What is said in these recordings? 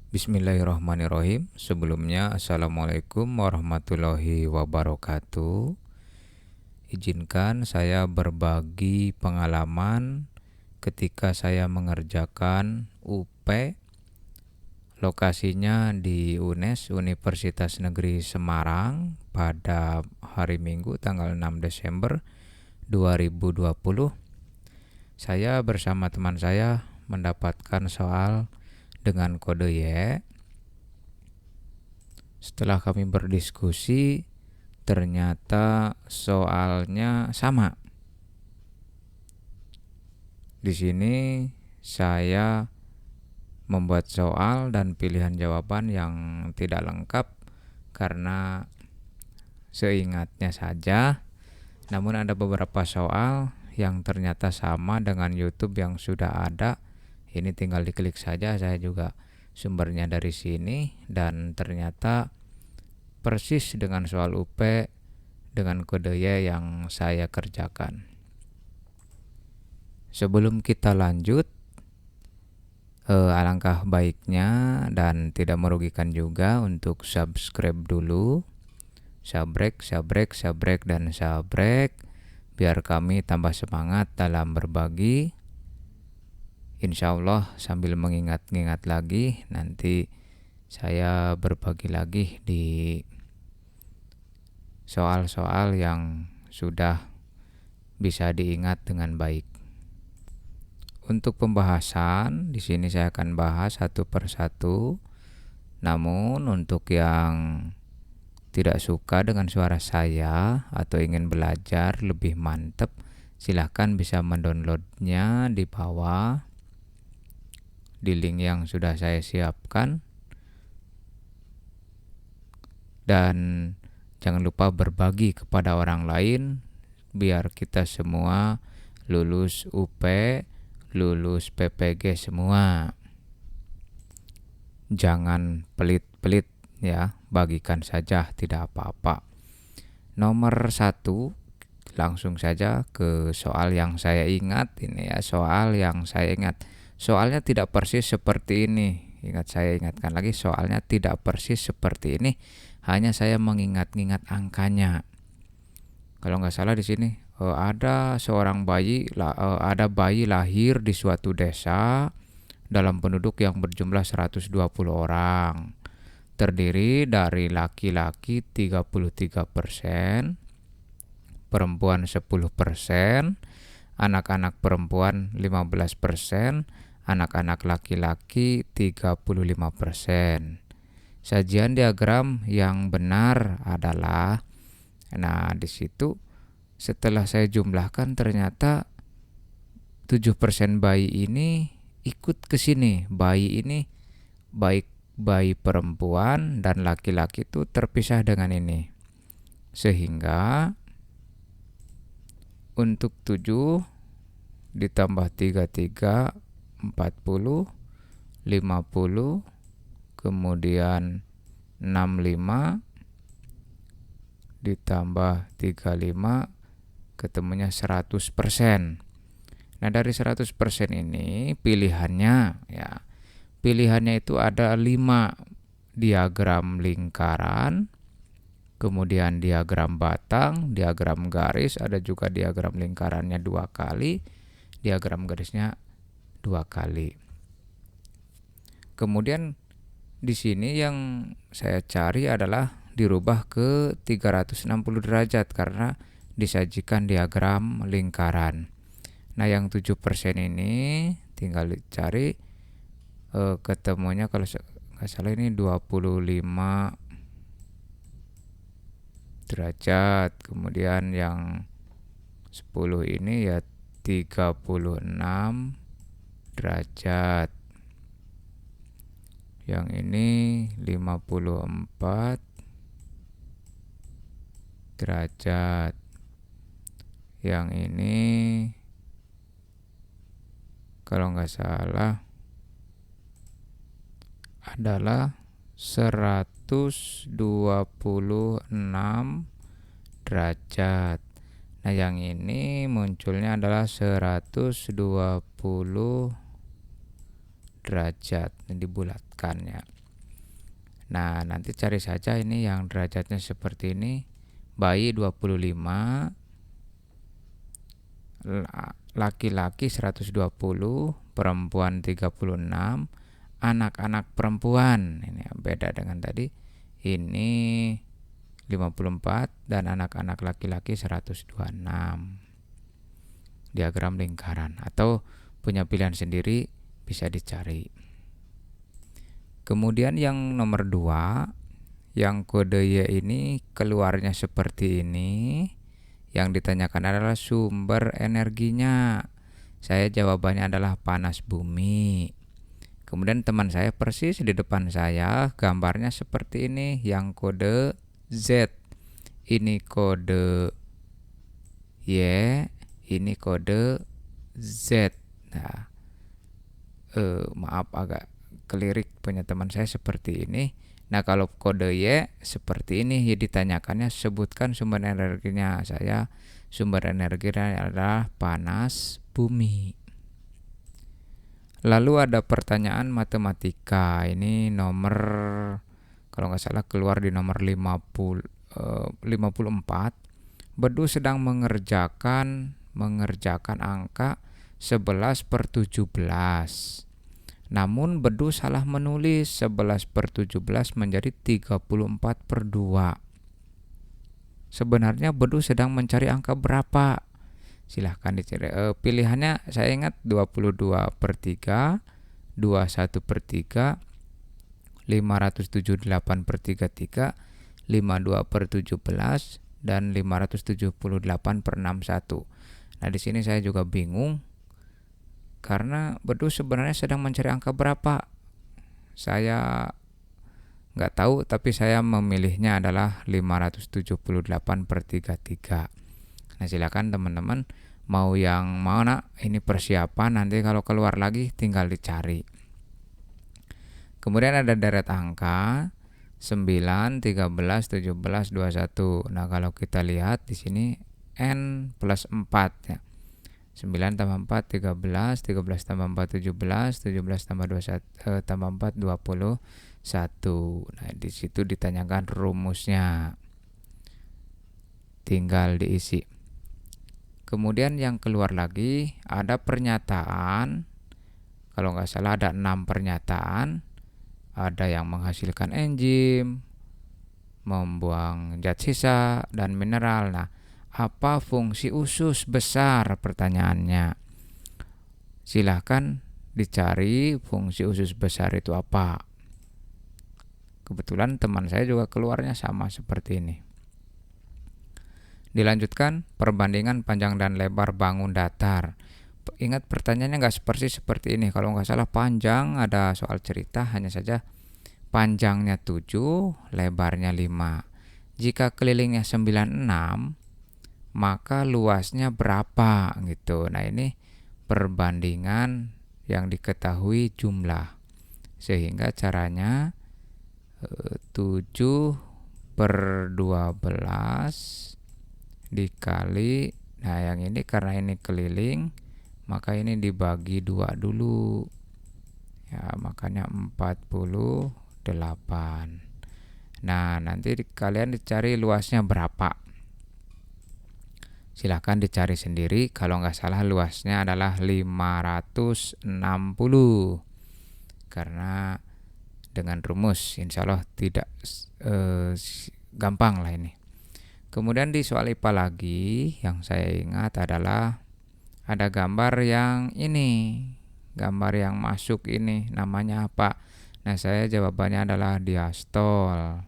Bismillahirrahmanirrahim. Sebelumnya, Assalamualaikum warahmatullahi wabarakatuh. Izinkan saya berbagi pengalaman ketika saya mengerjakan UP. Lokasinya di UNES, Universitas Negeri Semarang, pada hari Minggu tanggal 6 Desember 2020. Saya bersama teman saya mendapatkan soal dengan kode Y. Setelah kami berdiskusi, ternyata soalnya sama. Di sini saya membuat soal dan pilihan jawaban yang tidak lengkap karena seingatnya saja. Namun ada beberapa soal yang ternyata sama dengan YouTube yang sudah ada. Ini tinggal diklik saja, saya juga sumbernya dari sini dan ternyata persis dengan soal UP dengan kode Y yang saya kerjakan. Sebelum kita lanjut, alangkah baiknya dan tidak merugikan juga untuk subscribe dulu. Sabrek, dan sabrek biar kami tambah semangat dalam berbagi. Insya Allah sambil mengingat-ingat lagi, nanti saya berbagi lagi di soal-soal yang sudah bisa diingat dengan baik. Untuk pembahasan, di sini saya akan bahas satu persatu. Namun untuk yang tidak suka dengan suara saya atau ingin belajar lebih mantap, silahkan bisa mendownloadnya di bawah di link yang sudah saya siapkan. Dan jangan lupa berbagi kepada orang lain biar kita semua lulus UP, lulus PPG semua. Jangan pelit-pelit ya, bagikan saja, tidak apa-apa. Nomor 1, langsung saja ke soal yang saya ingat. Ini ya, soal yang saya ingat. Soalnya tidak persis seperti ini. Saya ingatkan lagi, soalnya tidak persis seperti ini. Hanya saya mengingat-ingat angkanya. Kalau nggak salah di sini ada seorang bayi, ada bayi lahir di suatu desa dalam penduduk yang berjumlah 120 orang. Terdiri dari laki-laki 33%, perempuan 10%, anak-anak perempuan 15%, anak-anak laki-laki 35%. Sajian diagram yang benar adalah, nah di situ setelah saya jumlahkan ternyata 7% bayi ini ikut ke sini. Bayi ini baik bayi perempuan dan laki-laki itu terpisah dengan ini. Sehingga untuk 7 ditambah 33 40, 50, kemudian 65 ditambah 35 ketemunya 100%. Nah, dari 100% ini pilihannya ya. Pilihannya itu ada 5 diagram lingkaran, kemudian diagram batang, diagram garis, ada juga diagram lingkarannya 2 kali, diagram garisnya 2 kali. Kemudian di sini yang saya cari adalah dirubah ke 360 derajat karena disajikan diagram lingkaran. Nah, yang 7% ini tinggal dicari, ketemunya kalau nggak salah ini 25 derajat. Kemudian yang 10 ini ya 36 derajat. Yang ini 54 derajat. Yang ini kalau nggak salah adalah 126 derajat. Nah, yang ini munculnya adalah 120 derajat dibulatkannya. Nah, nanti cari saja ini yang derajatnya seperti ini. Bayi 25, laki-laki 120, perempuan 36, anak-anak perempuan. Ini beda dengan tadi. Ini 54 dan anak-anak laki-laki 126. Diagram lingkaran atau punya pilihan sendiri bisa dicari. Kemudian yang nomor 2, yang kode Y ini keluarnya seperti ini. Yang ditanyakan adalah sumber energinya. Saya jawabannya adalah panas bumi. Kemudian teman saya persis di depan saya, gambarnya seperti ini, yang kode Z. Ini kode Y, ini kode Z. Nah, maaf agak kelirik punya teman saya seperti ini. Nah, kalau kode Y seperti ini, ya ditanyakannya sebutkan sumber energinya. Saya sumber energinya adalah panas bumi. Lalu ada pertanyaan matematika. Ini nomor, kalau nggak salah keluar di nomor 54. Bedu sedang mengerjakan angka 11/17. Namun Bedu salah menulis 11/17 menjadi 34/2. Sebenarnya Bedu sedang mencari angka berapa? Silahkan dicari. Pilihannya saya ingat 22/3, 21/3, 578/33, 52/17, dan 578/61. Nah, di sini saya juga bingung karena Bedu sebenarnya sedang mencari angka berapa. Saya nggak tahu, tapi saya memilihnya adalah 578/33. Nah, silakan teman-teman mau yang mana, ini persiapan, nanti kalau keluar lagi tinggal dicari. Kemudian ada deret angka 9, 13, 17, 21. Nah, kalau kita lihat di sini N plus 4 ya. 9 tambah 4 13, 13 tambah 4 17, 17 tambah 21 tambah 4 21. Nah, di situ ditanyakan rumusnya. Tinggal diisi. Kemudian yang keluar lagi ada pernyataan. Kalau nggak salah ada 6 pernyataan. Ada yang menghasilkan enzim, membuang zat sisa dan mineral. Nah, apa fungsi usus besar pertanyaannya? Silahkan dicari fungsi usus besar itu apa. Kebetulan teman saya juga keluarnya sama seperti ini. Dilanjutkan, perbandingan panjang dan lebar bangun datar. Ingat pertanyaannya nggak persis seperti ini. Kalau nggak salah panjang, ada soal cerita, hanya saja panjangnya 7, lebarnya 5. Jika kelilingnya 96, maka luasnya berapa gitu. Nah, ini perbandingan yang diketahui jumlah. Sehingga caranya 7/12 dikali, nah yang ini karena ini keliling, maka ini dibagi 2 dulu. Ya, makanya 48. Nah, nanti kalian dicari luasnya berapa. Silahkan dicari sendiri. Kalau nggak salah luasnya adalah 560. Karena dengan rumus insya Allah tidak gampang lah ini. Kemudian di soal IPA lagi yang saya ingat adalah ada gambar yang ini. Gambar yang masuk ini namanya apa? Nah, saya jawabannya adalah diastol.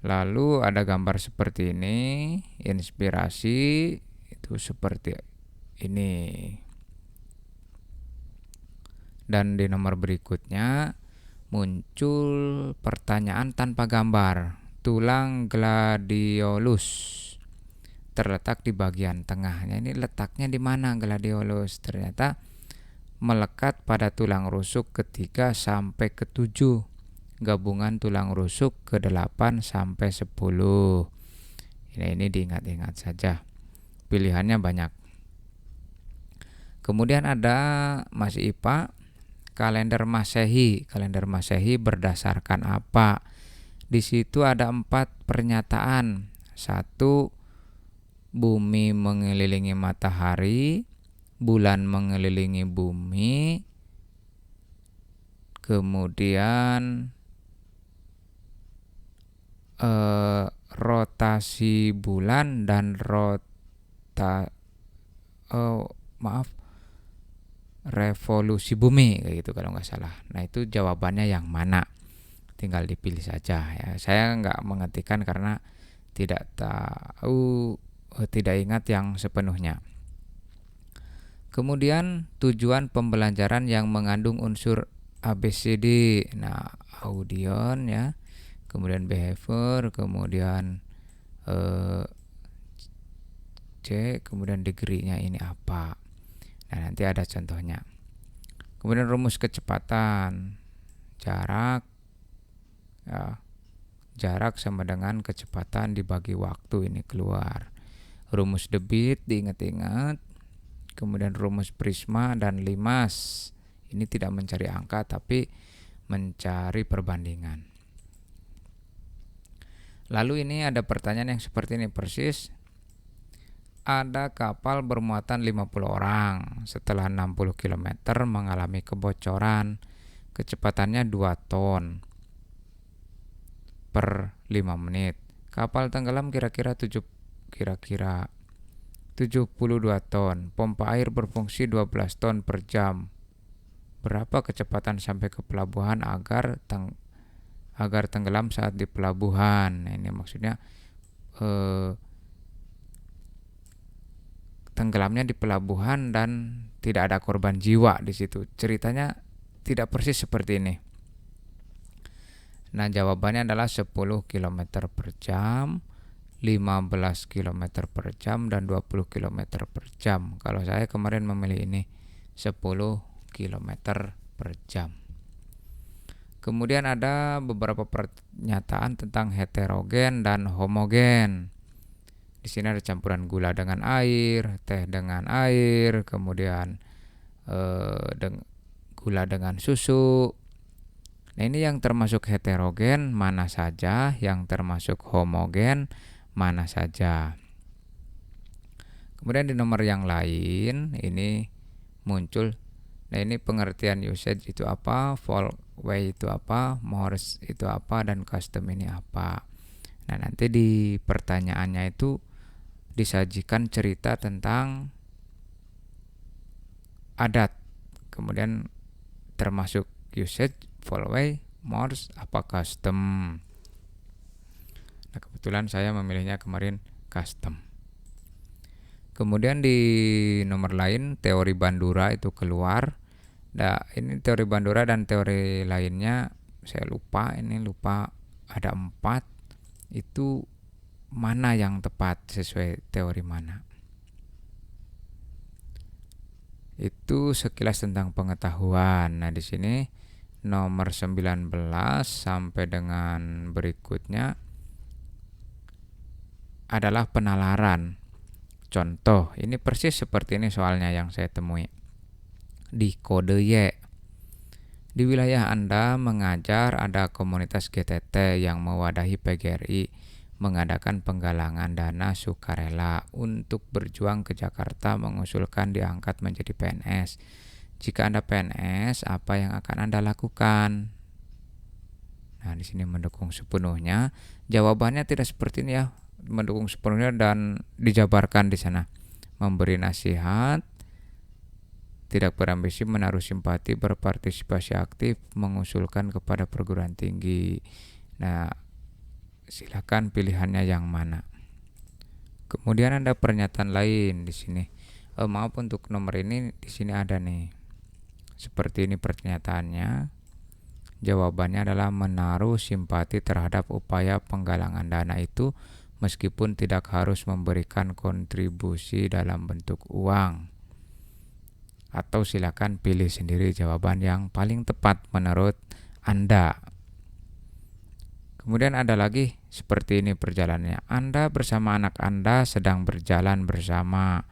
Lalu ada gambar seperti ini, inspirasi itu seperti ini. Dan di nomor berikutnya muncul pertanyaan tanpa gambar. Tulang gladiolus terletak di bagian tengahnya. Ini letaknya di mana gladiolus? Ternyata melekat pada tulang rusuk ke-3 sampai ke-7. Gabungan tulang rusuk ke-8 sampai 10. Ini diingat-ingat saja. Pilihannya banyak. Kemudian ada masih IPA, kalender Masehi. Kalender Masehi berdasarkan apa? Di situ ada 4 pernyataan. 1, bumi mengelilingi matahari, bulan mengelilingi bumi, kemudian rotasi bulan dan revolusi bumi, kayak gitu kalau nggak salah. Nah, itu jawabannya yang mana? Tinggal dipilih saja ya. Saya nggak mengetikkan karena tidak tahu, tidak ingat yang sepenuhnya. Kemudian tujuan pembelajaran yang mengandung unsur ABCD. Nah, audion ya, kemudian behavior, kemudian C, kemudian degree-nya ini apa. Nah, nanti ada contohnya. Kemudian rumus kecepatan. Jarak ya, jarak sama dengan kecepatan dibagi waktu, ini keluar. Rumus debit diingat-ingat. Kemudian rumus prisma dan limas. Ini tidak mencari angka tapi mencari perbandingan. Lalu ini ada pertanyaan yang seperti ini persis. Ada kapal bermuatan 50 orang. Setelah 60 km mengalami kebocoran. Kecepatannya 2 ton per 5 menit. Kapal tenggelam kira-kira 72 ton. Pompa air berfungsi 12 ton per jam. Berapa kecepatan sampai ke pelabuhan agar tenggelam saat di pelabuhan? Nah, ini maksudnya tenggelamnya di pelabuhan dan tidak ada korban jiwa di situ. Ceritanya tidak persis seperti ini. Nah, jawabannya adalah 10 km per jam, 15 km per jam, dan 20 km per jam. Kalau saya kemarin memilih ini 10 km per jam. Kemudian ada beberapa pernyataan tentang heterogen dan homogen. Di sini ada campuran gula dengan air, teh dengan air, kemudian gula dengan susu. Nah, ini yang termasuk heterogen mana saja, yang termasuk homogen mana saja. Kemudian di nomor yang lain ini muncul. Nah, ini pengertian usage itu apa, Volkway itu apa, Morse itu apa, dan custom ini apa. Nah, nanti di pertanyaannya itu disajikan cerita tentang adat, kemudian termasuk usage, Volkway, Morse, apa custom. Nah, kebetulan saya memilihnya kemarin custom. Kemudian di nomor lain teori Bandura itu keluar. Nah, ini teori Bandura dan teori lainnya saya lupa, ada 4. Itu mana yang tepat sesuai teori mana? Itu sekilas tentang pengetahuan. Nah, di sini nomor 19 sampai dengan berikutnya adalah penalaran. Contoh, ini persis seperti ini soalnya yang saya temui. Di kode Y. Di wilayah Anda mengajar ada komunitas GTT yang mewadahi PGRI mengadakan penggalangan dana sukarela untuk berjuang ke Jakarta mengusulkan diangkat menjadi PNS. Jika Anda PNS, apa yang akan Anda lakukan? Nah, di sini mendukung sepenuhnya. Jawabannya tidak seperti ini ya, mendukung sepenuhnya dan dijabarkan di sana. Memberi nasihat, tidak berambisi, menaruh simpati, berpartisipasi aktif, mengusulkan kepada perguruan tinggi. Nah, silakan pilihannya yang mana. Kemudian ada pernyataan lain di sini. Maaf, untuk nomor ini di sini ada nih. Seperti ini pernyataannya. Jawabannya adalah menaruh simpati terhadap upaya penggalangan dana itu meskipun tidak harus memberikan kontribusi dalam bentuk uang. Atau silakan pilih sendiri jawaban yang paling tepat menurut Anda. Kemudian ada lagi seperti ini perjalanannya. Anda bersama anak Anda sedang berjalan bersama.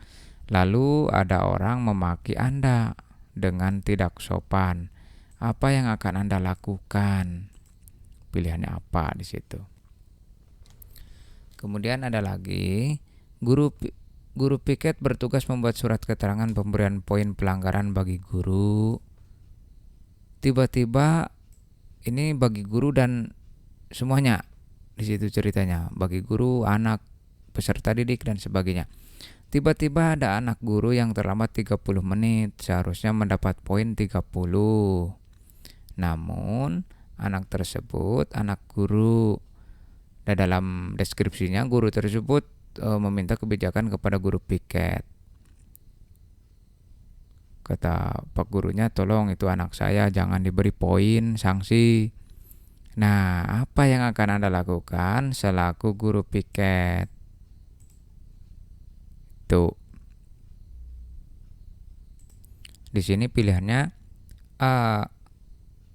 Lalu ada orang memaki Anda dengan tidak sopan. Apa yang akan Anda lakukan? Pilihannya apa di situ. Kemudian ada lagi, guru piket bertugas membuat surat keterangan pemberian poin pelanggaran bagi guru. Tiba-tiba ini bagi guru dan semuanya di situ ceritanya, bagi guru, anak, peserta didik dan sebagainya. Tiba-tiba ada anak guru yang terlambat 30 menit, seharusnya mendapat poin 30. Namun anak tersebut anak guru. Dan dalam deskripsinya guru tersebut meminta kebijakan kepada guru piket. Kata pak gurunya, tolong itu anak saya jangan diberi poin sanksi. Nah, apa yang akan Anda lakukan selaku guru piket? Tuh. Di sini pilihannya A,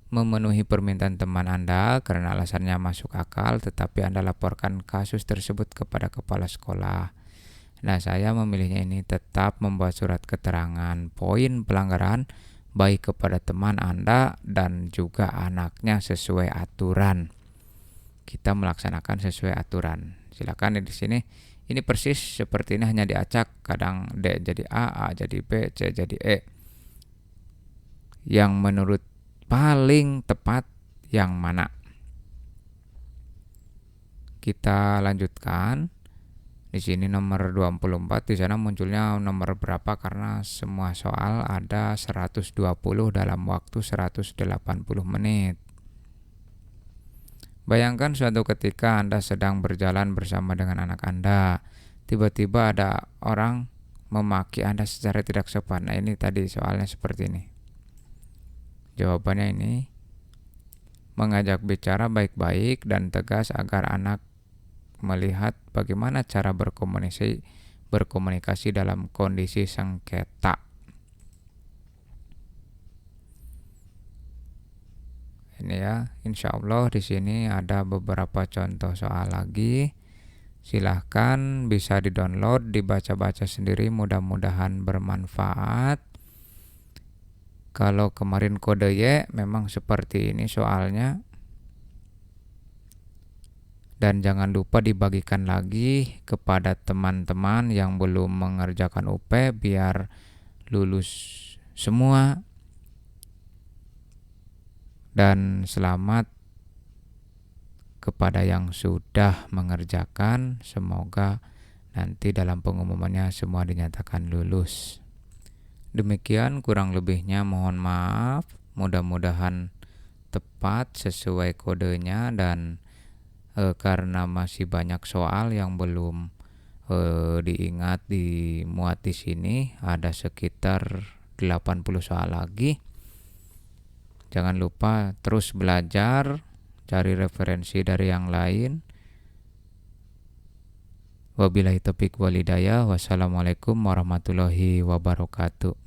memenuhi permintaan teman Anda karena alasannya masuk akal, tetapi Anda laporkan kasus tersebut kepada kepala sekolah. Nah, saya memilihnya ini, tetap membuat surat keterangan poin pelanggaran baik kepada teman Anda dan juga anaknya sesuai aturan. Kita melaksanakan sesuai aturan. Silakan di sini. Ini persis seperti ini, hanya diacak, kadang D jadi A jadi B, C jadi E. Yang menurut paling tepat yang mana? Kita lanjutkan. Di sini nomor 24, di sana munculnya nomor berapa karena semua soal ada 120 dalam waktu 180 menit. Bayangkan suatu ketika Anda sedang berjalan bersama dengan anak Anda. Tiba-tiba ada orang memaki Anda secara tidak sopan. Nah, ini tadi soalnya seperti ini. Jawabannya ini, mengajak bicara baik-baik dan tegas agar anak melihat bagaimana cara berkomunikasi dalam kondisi sengketa. Ini ya, insya Allah di sini ada beberapa contoh soal lagi. Silahkan bisa di-download, dibaca-baca sendiri, mudah-mudahan bermanfaat. Kalau kemarin kode Y memang seperti ini soalnya. Dan jangan lupa dibagikan lagi kepada teman-teman yang belum mengerjakan UP biar lulus semua. Dan selamat kepada yang sudah mengerjakan, semoga nanti dalam pengumumannya semua dinyatakan lulus. Demikian kurang lebihnya, mohon maaf. Mudah-mudahan tepat sesuai kodenya, dan karena masih banyak soal yang belum diingat, dimuat di sini, ada sekitar 80 soal lagi. Jangan lupa terus belajar, cari referensi dari yang lain. Wabillahi taufiq wal hidayah. Wassalamualaikum warahmatullahi wabarakatuh.